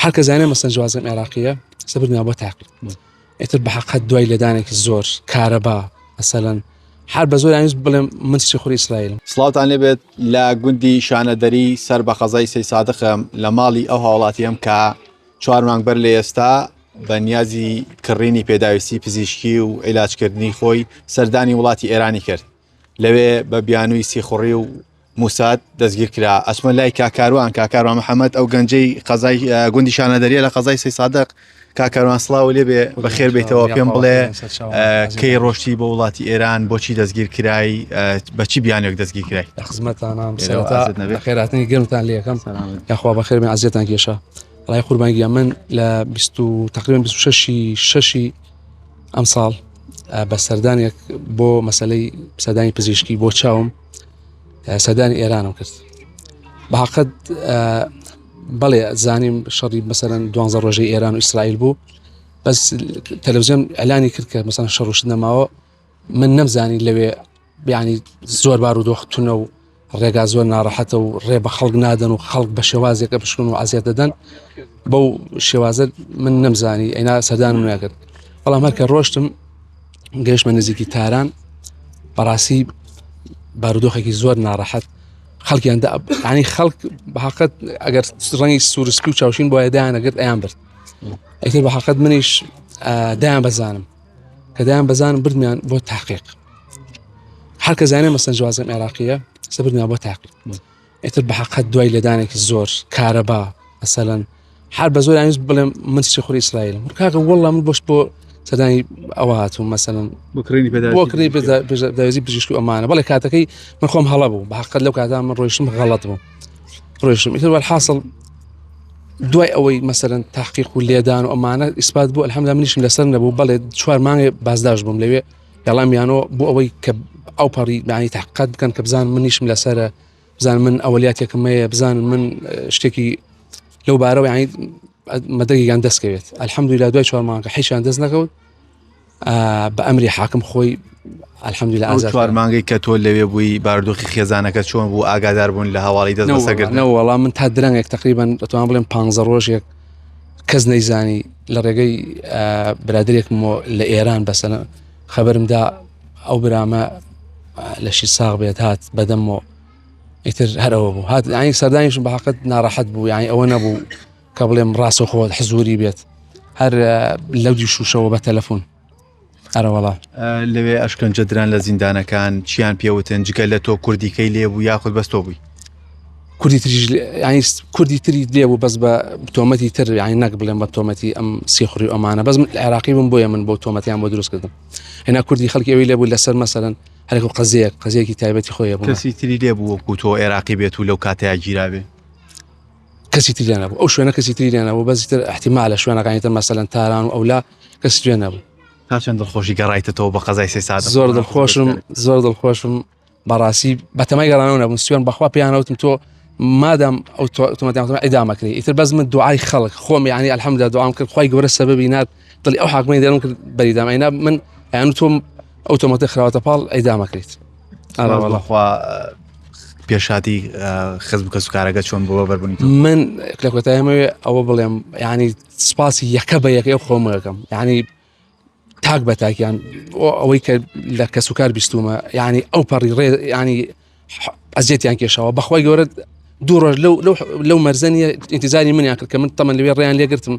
هەرکە زانێ مەسەن جوازم عێراقیە سەبرنیا بۆ تاقی ئیتر بە حەقەت دوای لەدانێکی زۆر کارەبا مەسەلەن هەر بە زۆر ئەویست بڵێم من چی خوری ئیسرائیلم. سڵاوتان لێبێت لە گوندی شانەدەری سەر بە قەزای سەی سادقم لە ماڵی ئەو هاوڵاتیم کە 4 مانگ بەر لە ئێستا بە نیازی کڕینی پێداویستی پزیشکی و عیلاجکردنی خۆی سەردانی وڵاتی ئێرانی کرد لەوێ بە بیانووی سیخوڕی و موساد دەستگیر کرا. ئەچمە لای کاکاروان محەممەد ئەو گەنجەی قەزای گوندی شانەدەریە لە قەزای سەی سادق. کاکاروان سڵاو لێبێ بەخێر بیتەوە پێم بڵێ کەی ڕۆشتی بە وڵاتی ئێران بۆچی دەستگیر کرای بەچی بیانێک دەستگیر کرای. خزمەتانام خێراتنی گەرمتان لێ یەکەم یاخوا بەخێر من عەزیەتان کێشا ڕای قوربانگیە من لە تقریبا 26 ئەم ساڵ بە سەردانێک بۆ مەسەلەی سەردانی پزیشکی بۆ چاوم سەردانی ئێرانم کرد بە حەقەت بەڵێ زانیم شەڕی مەسەلەن 12 ڕۆژەی ئێران و ئیسرائیل بوو بەس تەلەڤیزیۆن ئەلانی کرد کە مەسەلەن شەڕوشت نەماوە من نەمزانی لەوێ بیانی زۆر بارودۆختونە و ڕێگا زۆر ناڕەحەتە و ڕێ بە خەڵک نادەن و خەڵک بە شێوازێکە بشکن و ئازیەت دەدەن بەو شێوازە من نەمزانی ئەینا سەردانم ناکرد. بەڵام هەرکە ڕۆشتم گەیشتمە نزیکی تاران بەڕاستی بارودۆخێکی زۆر ناڕەحەت خەڵکیان ینی خەڵک بە حەقەت ئەگەر ڕەنگی سوورسپی و چاوشین بۆ دایان ئەگەر ئەیان برد ئەیتر بە حەقەت منیش دایان بەزانم کە دایان بەزانم بردمیان بۆ تاقیق هەرکە زانێ مەسەن جوازم عێراقیە سەبرنیا بۆ تاقیق ئیتر بە حەقەت دوای لەدانێکی زۆر کارەبا مەسەلەن هەر بە زۆر ئەویست بڵێم من چی خوری ئیسرائیلم کاکە وەڵڵا من بۆش بۆ سەردانی ئەوە هاتووم مەسەلەن بۆ کڕی پێداویستی پزیشکی و ئەمانە بەڵێ کاتەکەی من خۆم هەڵە بوو بە حەقەت لەو کاتا من ڕۆیشتم غەڵەت بوو ڕۆیشتم ئیتر وەرحاصڵ دوای ئەوەی مەسەلەن تحقیق و لێدان و ئەمانە ئیسپات بوو الحەمدولیلا منیشم لەسەر نەبوو بەڵێ 4 مانگێ بازداشت بووم لەوێ دەڵامیانەوە بۆ ئەوەی کە ئەو پەڕی یانی تحقیقات بکەن کە بزانن منیشم لەسەرە بزانن من ئەوەلیاتێکم هەیە بزانن من شتێکی لەو بارەوە یانی مەدەرێکیان دەستکەوێت الحەمدولیلا دوای 4 مانگە هیچیان دەست نەکەوت بە ئەمری حاکم خۆی الحەمدولیلا ئازاد 4 مانگەی کە تۆ لەوێ بووی بارودۆخی خێزانەکە چۆن بوو ئاگادار بوون لە هەواڵی دەست بەسەرگرتنەوە وەڵام من تا درەنگێک تقریبا دەتوانم بڵێم 15 ڕۆژێک کەس نەیزانی لە ڕێگەی برادێکم لە ئێران بەسەنە خەبەرمدا ئەو برامە لەشی ساغ بێت هات بەدەمەوە ئیتر هەرەوە بوو هات ینی سەردانیشم بە حەقەت ناڕەحەت بوو یانی ئەوە نەبوو کە بڵێم ڕاستە خۆت حزوری بێت هەر لەو دی شوشەوە بە تەلەفۆن ئەرەوەڵا لەوێ ئەشکەنجە دران لە زیندانەکان چیان پێوتن جگە لە تۆ کوردیکەی لێ بوو یاخود بەس تۆ بووی کوردی تریش ینی کوردی تری لێ بوو بەس بە تۆمەتی تر یانی نەک بڵێم بە تۆمەتی ئەم سیخوڕی و ئەمانە بەس عێراقی بووم بۆیە من بۆ تۆمەتیان بۆ دروستکردم هێنا کوردی خەڵکی ئەوەی لێ بوو لەسەر مەسەلەن هەرێک و قەزەیەکی تایبەتی خۆیە بوو کەسی تری لێ بوو وەکو تۆ عێراقی بێت و لەو کاتەیە گیرابێ کەسی تریان نەبوو ئەو شوێنە کەسی تریان نەبوو بەس تر احتیمالە شوێنەکانی تر مەسەلەن تاران و ئەولا کەسی تریان نەبوو تا چەند دڵخۆشی گەڕایتەوە بە قەزای سەی سادق زۆر دڵخۆشم بەڕاستی بەتەمای گەڕانەوە نەبوون سوێن بەخوا پێیانەوتم تۆ مادام ئەو تۆمەتیان ئیدامەکرێ ئیتر بەس من دوعای خەڵک خۆم یعنی الحەمدولیلا دوعام کرد خوای گەورە سەبەبی نات دڵی ئەو حاکمەی دەرم کرد بەریدام ئەینا من یعنی تۆ ئەو تۆمەتە خراوەتە پاڵ ئیدامەکرێت ئەڵەخوا پێشاتی خزم کە سوکارەکە چۆن بۆ بەربوونی من لە کۆتاییەوە ئەوە بڵێم یعنی سپاسی یەکە بە یەکەی خۆم یەکەم یعنی تاک بە تاکیان ئەوەی کە لە کەسوکار بیستومە یعنی ئەو پەڕی ڕێ ینی ئەزیەتیان کێشەوە بەخوای گەورە 2 ڕۆژ لەو مەرزەنیە ئینتیزاری منیان کرد کە من تەمەن لەوێ ڕێیان لێگرتم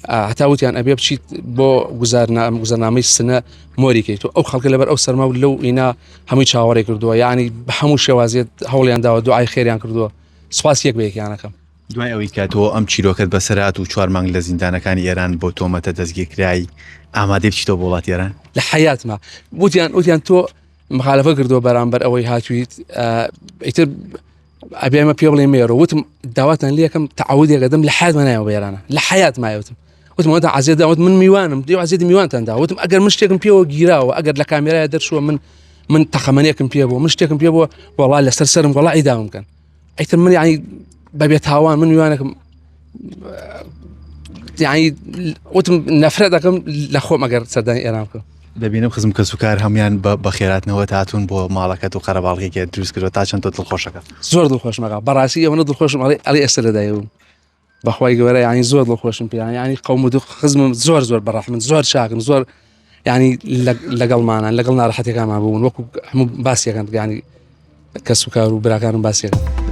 هەتاوتیان ئەبێ بچیت بۆ گوزارنامەی سنە مۆریکەیت و ئەو خەڵکە لەبەر ئەو سەرما و لەو ئینا هەمووی چاوەڕێ کردووە یعنی بە هەموو شێوازیت هەوڵیان داوە دوعای خێریان کردووە سوپاس یەک بە یەکیانەکەم دوای ئەوەی کە تۆ ئەم چیرۆکەت بەسەرات و 4 مانگ لە زیندانەکانی ئێران بۆ تۆمەتە دەستگیرکرایی ئامادەی بچیتەوە بۆ وڵاتی ئێران لە حەیاتما وتیان تۆ مخالفە کردووە بەرامبەر ئەوەی هاتوویت ئیتر ئەبێمە پێ بڵێ مێرە وتم داواتان لێکم تەعەودێک دەم لە حیاتمە نایەوە بە ئێرانە لە حەیات مایەوتم وتم ئەوە عەزیەت داوت من میوانم دیو عەزیەتی میوانتان دا وتم ئەگەر من شتێکم پێوە گیراوە ئەگەر لە کامێرایە دەرچووە من تەخەمەنێکم پێ بوو من شتێکم پێ بووە وەڵا لەسەر سەرم وەڵا ئیدامم بکەن ئەیتر من یعنی بەبێ تاوان من میوانەکەم یعنی وتم نەفرەت دەکەم لە خۆم ئەگەر سەردانی ئێران بکەم دەبینم خزم کە سوکار هەمویان بە خێراتنەوە هاتوون بۆ ماڵەکەت و قەرەباڵغێکی دروست کردەوە تا چەند تۆ دڵخۆشەکە زۆر دڵخۆشمەکە بەڕاستی ئەوەنە دڵخۆشم ئەڵێ ئێستا لەدایەوە بەخوای گەورە ینی زۆر دڵ خۆشم پێیان ینی قەوم و خزمم زۆر بەڕاح من زۆر چاکن زۆر ینی لەگەڵمانان لەگەڵ ناڕەحەتێکمان بوون وەکو هەموو باسیەکەن ینی کەس و کار و براکانم باسیەکەن.